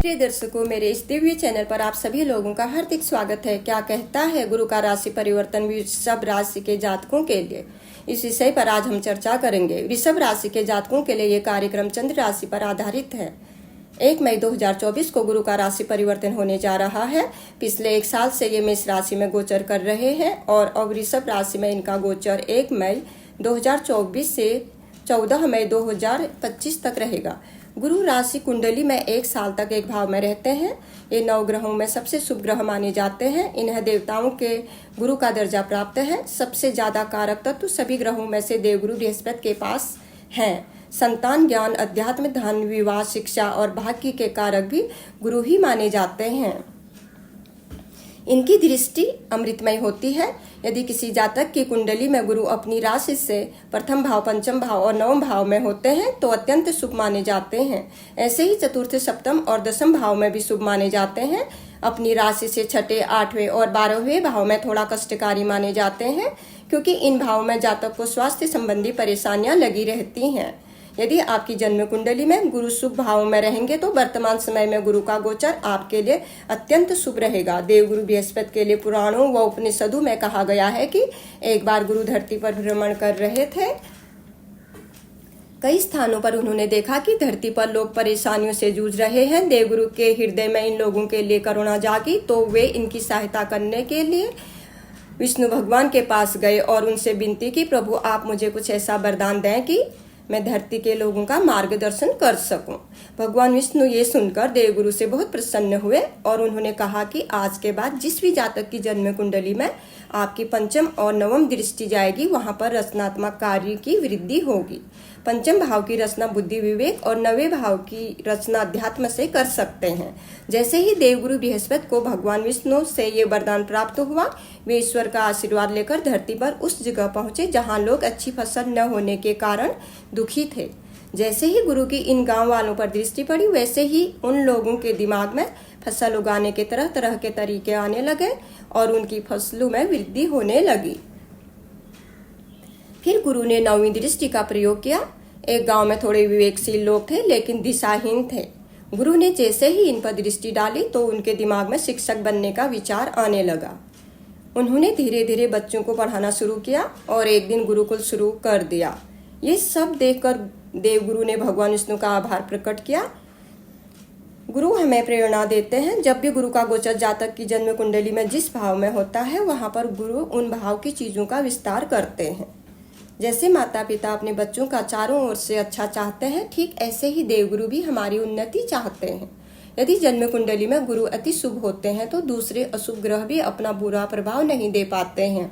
प्रिय दर्शकों, मेरे इस दिव्य चैनल पर आप सभी लोगों का हार्दिक स्वागत है। क्या कहता है गुरु का राशि परिवर्तन वृषभ राशि के जातकों के लिए, इस विषय पर आज हम चर्चा करेंगे। वृषभ राशि के जातकों के लिए ये कार्यक्रम चंद्र राशि पर आधारित है। 1 मई 2024 को गुरु का राशि परिवर्तन होने जा रहा है। पिछले 1 साल से ये मेष राशि में गोचर कर रहे हैं और अब वृषभ राशि में इनका गोचर 1 मई 2024 से 14 मई 2025 तक रहेगा। गुरु राशि कुंडली में 1 साल तक एक भाव में रहते हैं। ये 9 ग्रहों में सबसे शुभ ग्रह माने जाते हैं। इन्हें देवताओं के गुरु का दर्जा प्राप्त है। सबसे ज्यादा कारक तत्व सभी ग्रहों में से देवगुरु बृहस्पति के पास है। संतान, ज्ञान, अध्यात्म, धन, विवाह, शिक्षा और भाग्य के कारक भी गुरु ही माने जाते हैं। इनकी दृष्टि अमृतमय होती है। यदि किसी जातक की कुंडली में गुरु अपनी राशि से प्रथम भाव, पंचम भाव और नवम भाव में होते हैं तो अत्यंत शुभ माने जाते हैं। ऐसे ही चतुर्थ, सप्तम और दसम भाव में भी शुभ माने जाते हैं। अपनी राशि से छठे, 8वें और 12वें भाव में थोड़ा कष्टकारी माने जाते हैं, क्योंकि इन भाव में जातक को स्वास्थ्य संबंधी परेशानियां लगी रहती हैं। यदि आपकी जन्म कुंडली में गुरु शुभ भाव में रहेंगे तो वर्तमान समय में गुरु का गोचर आपके लिए अत्यंत शुभ रहेगा। देवगुरु बृहस्पति के लिए पुराणों व उपनिषदों में कहा गया है कि एक बार गुरु धरती पर भ्रमण कर रहे थे। कई स्थानों पर उन्होंने देखा कि धरती पर लोग परेशानियों से जूझ रहे हैं। देवगुरु के हृदय में इन लोगों के लिए करुणा जागी तो वे इनकी सहायता करने के लिए विष्णु भगवान के पास गए और उनसे विनती की, प्रभु आप मुझे कुछ ऐसा वरदान दें कि मैं धरती के लोगों का मार्गदर्शन कर सकूं। भगवान विष्णु ये सुनकर देवगुरु से बहुत प्रसन्न हुए और उन्होंने कहा कि आज के बाद जिस भी जातक की जन्म कुंडली में आपकी पंचम और नवम दृष्टि जाएगी वहां पर रचनात्मक कार्य की वृद्धि होगी। पंचम भाव की रचना बुद्धि, विवेक और 9वें भाव की रचना अध्यात्म से कर सकते हैं। जैसे ही देवगुरु बृहस्पति को भगवान विष्णु से ये वरदान प्राप्त हुआ, वे ईश्वर का आशीर्वाद लेकर धरती पर उस जगह पहुंचे जहां लोग अच्छी फसल न होने के कारण दुखी थे। जैसे ही गुरु की इन गांव वालों पर दृष्टि पड़ी, वैसे ही उन लोगों के दिमाग में फसल उगाने के तरह तरह के तरीके आने लगे और उनकी फसलों में वृद्धि होने लगी। फिर गुरु ने 9वीं दृष्टि का प्रयोग किया। एक गांव में थोड़े विवेकशील लोग थे लेकिन दिशाहीन थे। गुरु ने जैसे ही इन पर दृष्टि डाली तो उनके दिमाग में शिक्षक बनने का विचार आने लगा। उन्होंने धीरे धीरे बच्चों को पढ़ाना शुरू किया और एक दिन गुरुकुल शुरू कर दिया। ये सब देखकर देवगुरु ने भगवान विष्णु का आभार प्रकट किया। गुरु हमें प्रेरणा देते हैं। जब भी गुरु का गोचर जातक की जन्म कुंडली में जिस भाव में होता है वहां पर गुरु उन भाव की चीजों का विस्तार करते हैं। जैसे माता पिता अपने बच्चों का चारों ओर से अच्छा चाहते हैं, ठीक ऐसे ही देवगुरु भी हमारी उन्नति चाहते हैं। यदि जन्म कुंडली में गुरु अति शुभ होते हैं तो दूसरे अशुभ ग्रह भी अपना बुरा प्रभाव नहीं दे पाते हैं।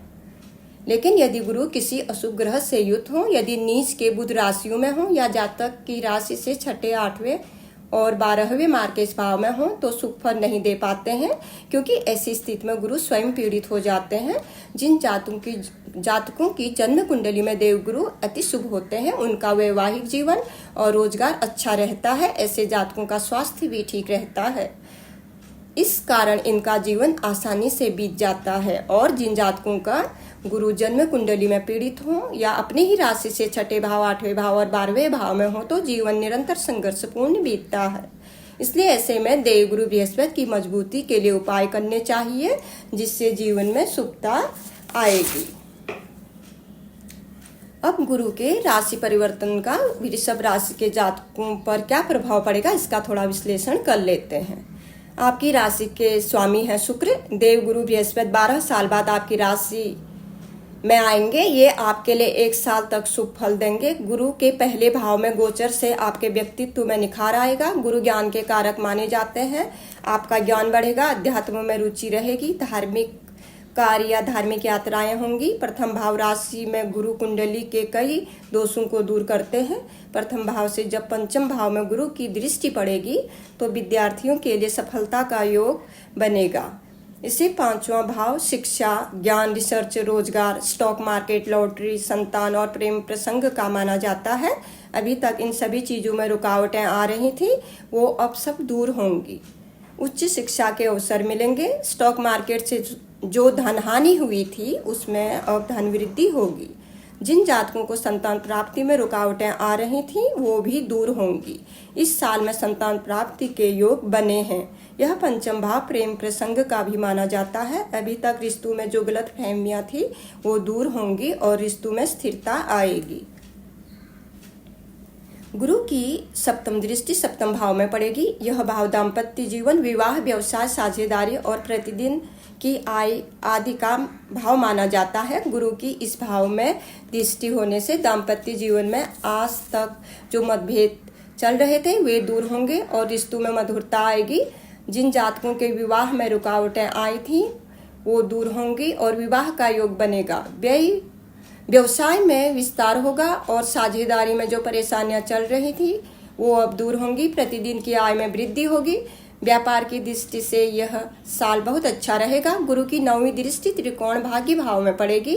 लेकिन यदि गुरु किसी अशुभ ग्रह से युक्त हो, यदि नीच के बुध राशियों में हो या जातक की राशि से छठे, 8वें और 12वें मार्ग के भाव में हो तो शुभ फल नहीं दे पाते हैं, क्योंकि ऐसी स्थिति में गुरु स्वयं पीड़ित हो जाते हैं। जिन जातकों की जन्म कुंडली में देवगुरु अति शुभ होते हैं उनका वैवाहिक जीवन और रोजगार अच्छा रहता है। ऐसे जातकों का स्वास्थ्य भी ठीक रहता है। इस कारण इनका जीवन आसानी से बीत जाता है। और जिन जातकों का गुरु जन्म कुंडली में पीड़ित हो या अपनी ही राशि से छठे भाव, 8वें भाव और 12वें भाव में हो तो जीवन निरंतर संघर्षपूर्ण बीतता है। इसलिए ऐसे में देवगुरु बृहस्पति की मजबूती के लिए उपाय करने चाहिए, जिससे जीवन में शुभता आएगी। अब गुरु के राशि परिवर्तन का वृषभ राशि के जातकों पर क्या प्रभाव पड़ेगा, इसका थोड़ा विश्लेषण कर लेते हैं। आपकी राशि के स्वामी है शुक्र। देवगुरु बृहस्पति 12 साल बाद आपकी राशि में आएंगे। ये आपके लिए 1 साल तक शुभ फल देंगे। गुरु के पहले भाव में गोचर से आपके व्यक्तित्व में निखार आएगा। गुरु ज्ञान के कारक माने जाते हैं। आपका ज्ञान बढ़ेगा, अध्यात्म में रुचि रहेगी, धार्मिक कार्य या धार्मिक यात्राएं होंगी। प्रथम भाव राशि में गुरु कुंडली के कई दोषों को दूर करते हैं। प्रथम भाव से जब पंचम भाव में गुरु की दृष्टि पड़ेगी तो विद्यार्थियों के लिए सफलता का योग बनेगा। इसे 5वां भाव शिक्षा, ज्ञान, रिसर्च, रोजगार, स्टॉक मार्केट, लॉटरी, संतान और प्रेम प्रसंग का माना जाता है। अभी तक इन सभी चीजों में रुकावटें आ रही थी, वो अब सब दूर होंगी। उच्च शिक्षा के अवसर मिलेंगे। स्टॉक मार्केट से जो धन हानि हुई थी उसमें अब धन वृद्धि होगी। जिन जातकों को संतान प्राप्ति में रुकावटें आ रही थीं वो भी दूर होंगी। इस साल में संतान प्राप्ति के योग बने हैं। यह पंचम भाव प्रेम प्रसंग का भी माना जाता है। अभी तक रिश्तों में जो गलत फहमियां थी वो दूर होंगी और रिश्तों में स्थिरता आएगी। गुरु की सप्तम दृष्टि सप्तम भाव में पड़ेगी। यह भाव दाम्पत्य जीवन, विवाह, व्यवसाय, साझेदारी और प्रतिदिन की आय आदि का भाव माना जाता है। गुरु की इस भाव में दृष्टि होने से दाम्पत्य जीवन में आज तक जो मतभेद चल रहे थे वे दूर होंगे और रिश्तों में मधुरता आएगी। जिन जातकों के विवाह में रुकावटें आई थी वो दूर होंगी और विवाह का योग बनेगा। व्यवसाय में विस्तार होगा और साझेदारी में जो परेशानियां चल रही थी वो अब दूर होंगी। प्रतिदिन की आय में वृद्धि होगी। व्यापार की दृष्टि से यह साल बहुत अच्छा रहेगा। गुरु की 9वीं दृष्टि त्रिकोण भाग्य भाव में पड़ेगी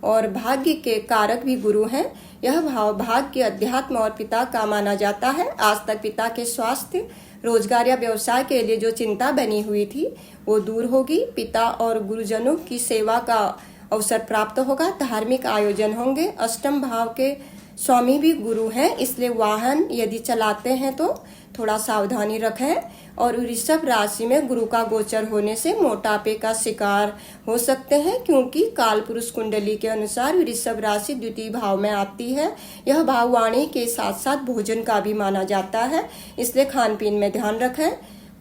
और भाग्य के कारक भी गुरु हैं। यह भाव भाग्य, अध्यात्म और पिता का माना जाता है। आज तक पिता के स्वास्थ्य, रोजगार या व्यवसाय के लिए जो चिंता बनी हुई थी वो दूर होगी। पिता और गुरुजनों की सेवा का अवसर प्राप्त होगा। धार्मिक आयोजन होंगे। अष्टम भाव के स्वामी भी गुरु हैं, इसलिए वाहन यदि चलाते हैं तो थोड़ा सावधानी रखें। और वृषभ राशि में गुरु का गोचर होने से मोटापे का शिकार हो सकते हैं, क्योंकि काल पुरुष कुंडली के अनुसार वृषभ राशि द्वितीय भाव में आती है। यह भाव वाणी के साथ साथ भोजन का भी माना जाता है, इसलिए खान पीन में ध्यान रखें।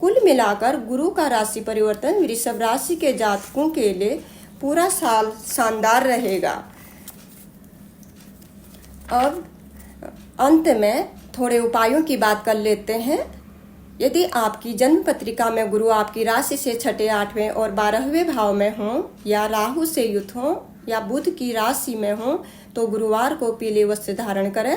कुल मिलाकर गुरु का राशि परिवर्तन वृषभ राशि के जातकों के लिए पूरा साल शानदार रहेगा। अब अंत में थोड़े उपायों की बात कर लेते हैं। यदि आपकी जन्म पत्रिका में गुरु आपकी राशि से छठे, 8वें और 12वें भाव में हो, या राहु से युत हो, या बुध की राशि में हो, तो गुरुवार को पीले वस्त्र धारण करें।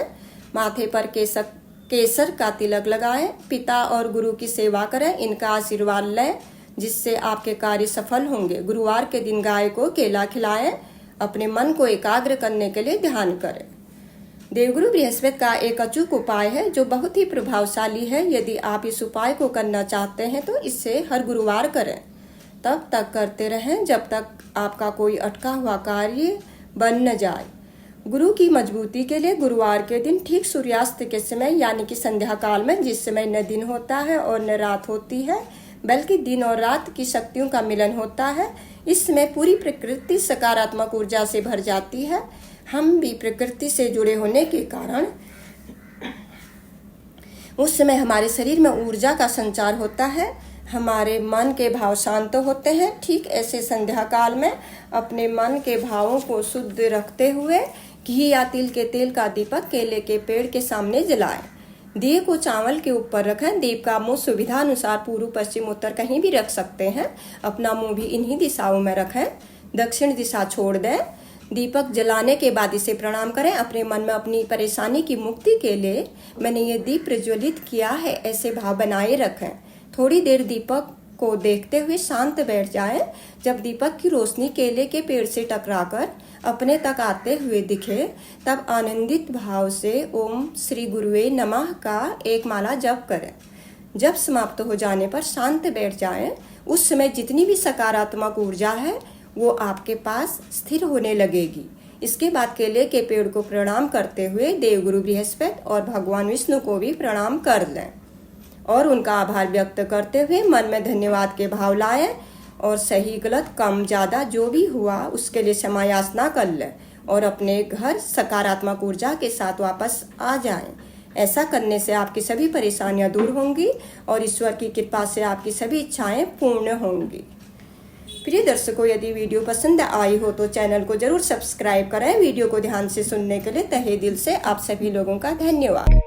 माथे पर केसर का तिलक लगाएं। पिता और गुरु की सेवा करें। इनका आशीर्वाद लें, जिससे आपके कार्य सफल होंगे। गुरुवार के दिन गाय को केला खिलाएं। अपने मन को एकाग्र करने के लिए ध्यान करें। देवगुरु बृहस्पति का एक अचूक उपाय है जो बहुत ही प्रभावशाली है। यदि आप इस उपाय को करना चाहते हैं तो इसे हर गुरुवार करें। तब तक करते रहें जब तक आपका कोई अटका हुआ कार्य बन न जाए। गुरु की मजबूती के लिए गुरुवार के दिन ठीक सूर्यास्त के समय यानी कि संध्या काल में, जिस समय न दिन होता है और न रात होती है बल्कि दिन और रात की शक्तियों का मिलन होता है, इस समय पूरी प्रकृति सकारात्मक ऊर्जा से भर जाती है। हम भी प्रकृति से जुड़े होने के कारण उस समय हमारे शरीर में ऊर्जा का संचार होता है। हमारे मन के भाव शांत होते हैं। ठीक ऐसे संध्या काल में अपने मन के भावों को शुद्ध रखते हुए घी या तिल के तेल का दीपक केले के पेड़ के सामने जलाएं। दिए को चावल के ऊपर रखें। दीप का मुंह सुविधा अनुसार पूर्व, पश्चिम, उत्तर कहीं भी रख सकते हैं। अपना मुंह भी इन्हीं दिशाओं में रखें। दक्षिण दिशा छोड़ दें। दीपक जलाने के बाद इसे प्रणाम करें। अपने मन में अपनी परेशानी की मुक्ति के लिए मैंने ये दीप प्रज्वलित किया है ऐसे भाव बनाए रखें। थोड़ी देर दीपक को देखते हुए शांत बैठ जाएं। जब दीपक की रोशनी केले के पेड़ से टकराकर अपने तक आते हुए दिखे तब आनंदित भाव से ओम श्री गुरुवे नमः का एक माला जप करें। जब समाप्त हो जाने पर शांत बैठ जाएं। उस समय जितनी भी सकारात्मक ऊर्जा है वो आपके पास स्थिर होने लगेगी। इसके बाद केले के पेड़ को प्रणाम करते हुए देवगुरु बृहस्पति और भगवान विष्णु को भी प्रणाम कर लें और उनका आभार व्यक्त करते हुए मन में धन्यवाद के भाव लाएं और सही गलत कम ज़्यादा जो भी हुआ उसके लिए क्षमा याचना कर लें और अपने घर सकारात्मक ऊर्जा के साथ वापस आ जाएं। ऐसा करने से आपकी सभी परेशानियां दूर होंगी और ईश्वर की कृपा से आपकी सभी इच्छाएं पूर्ण होंगी। प्रिय दर्शकों, यदि वीडियो पसंद आई हो तो चैनल को जरूर सब्सक्राइब करें। वीडियो को ध्यान से सुनने के लिए तहे दिल से आप सभी लोगों का धन्यवाद।